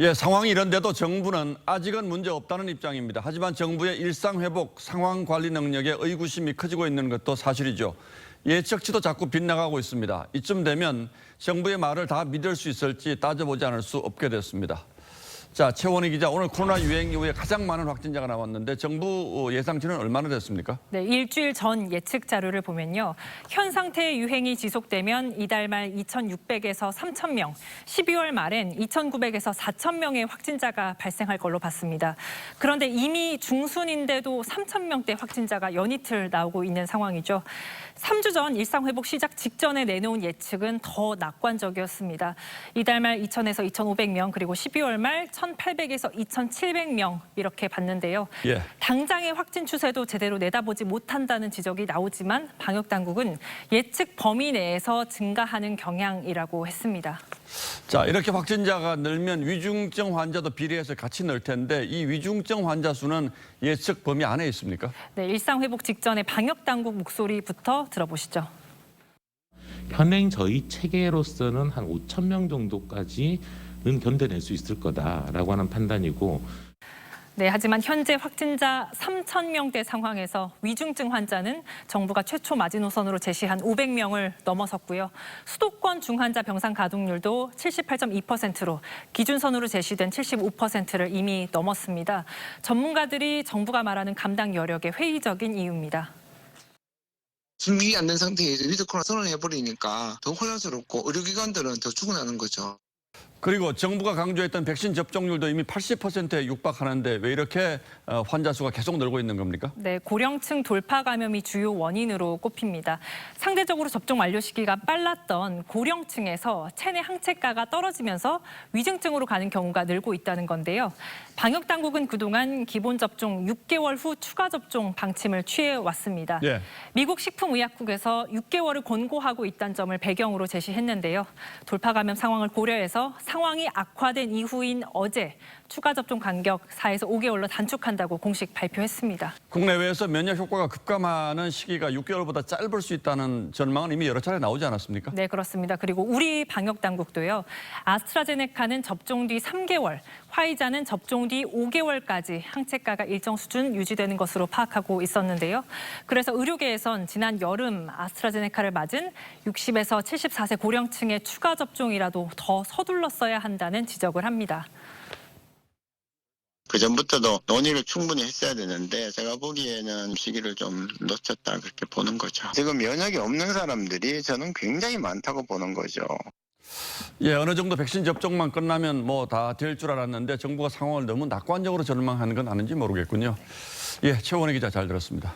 예, 상황이 이런데도 정부는 아직은 문제 없다는 입장입니다. 하지만 정부의 일상회복, 상황 관리 능력에 의구심이 커지고 있는 것도 사실이죠. 예측치도 자꾸 빗나가고 있습니다. 이쯤 되면 정부의 말을 다 믿을 수 있을지 따져보지 않을 수 없게 됐습니다. 자, 최원희 기자, 오늘 코로나 유행 이후에 가장 많은 확진자가 나왔는데 정부 예상치는 얼마나 됐습니까? 네, 일주일 전 예측 자료를 보면요. 현 상태의 유행이 지속되면 이달 말 2,600에서 3,000명, 12월 말엔 2,900에서 4,000명의 확진자가 발생할 걸로 봤습니다. 그런데 이미 중순인데도 3,000명대 확진자가 연이틀 나오고 있는 상황이죠. 3주 전 일상회복 시작 직전에 내놓은 예측은 더 낙관적이었습니다. 이달 말 2,000에서 2,500명, 그리고 12월 말 1,800에서 2,700명 이렇게 봤는데요. 예. 당장의 확진 추세도 제대로 내다보지 못한다는 지적이 나오지만 방역 당국은 예측 범위 내에서 증가하는 경향이라고 했습니다. 자, 이렇게 확진자가 늘면 위중증 환자도 비례해서 같이 늘 텐데 이 위중증 환자 수는 예측 범위 안에 있습니까? 네, 일상 회복 직전에 방역 당국 목소리부터 들어보시죠. 현행 저희 체계로서는 한 5,000명 정도까지는 견뎌낼 수 있을 거다라고 하는 판단이고. 네, 하지만 현재 확진자 3,000명대 상황에서 위중증 환자는 정부가 최초 마지노선으로 제시한 500명을 넘어섰고요. 수도권 중환자 병상 가동률도 78.2%로 기준선으로 제시된 75%를 이미 넘었습니다. 전문가들이 정부가 말하는 감당 여력에 회의적인 이유입니다. 준비 안 된 상태에서 위드 코로나 선언해버리니까 더 혼란스럽고 의료기관들은 더 죽어나는 거죠. 그리고 정부가 강조했던 백신 접종률도 이미 80%에 육박하는데 왜 이렇게 환자 수가 계속 늘고 있는 겁니까? 네, 고령층 돌파 감염이 주요 원인으로 꼽힙니다. 상대적으로 접종 완료 시기가 빨랐던 고령층에서 체내 항체가가 떨어지면서 위중증으로 가는 경우가 늘고 있다는 건데요. 방역 당국은 그동안 기본 접종 6개월 후 추가 접종 방침을 취해왔습니다. 예. 미국 식품의약국에서 6개월을 권고하고 있다는 점을 배경으로 제시했는데요. 돌파 감염 상황을 고려해서 상황이 악화된 이후인 어제 추가 접종 간격 4에서 5개월로 단축한다고 공식 발표했습니다. 국내외에서 면역 효과가 급감하는 시기가 6개월보다 짧을 수 있다는 전망은 이미 여러 차례 나오지 않았습니까? 네, 그렇습니다. 그리고 우리 방역 당국도요. 아스트라제네카는 접종 뒤 3개월, 화이자는 접종 뒤 5개월까지 항체가가 일정 수준 유지되는 것으로 파악하고 있었는데요. 그래서 의료계에선 지난 여름 아스트라제네카를 맞은 60에서 74세 고령층의 추가 접종이라도 더 서둘렀어야 한다는 지적을 합니다. 그전부터도 논의를 충분히 했어야 되는데 제가 보기에는 시기를 좀 놓쳤다 그렇게 보는 거죠. 지금 면역이 없는 사람들이 저는 굉장히 많다고 보는 거죠. 예, 어느 정도 백신 접종만 끝나면 뭐 다 될 줄 알았는데 정부가 상황을 너무 낙관적으로 전망하는 건 아닌지 모르겠군요. 예, 최원희 기자 잘 들었습니다.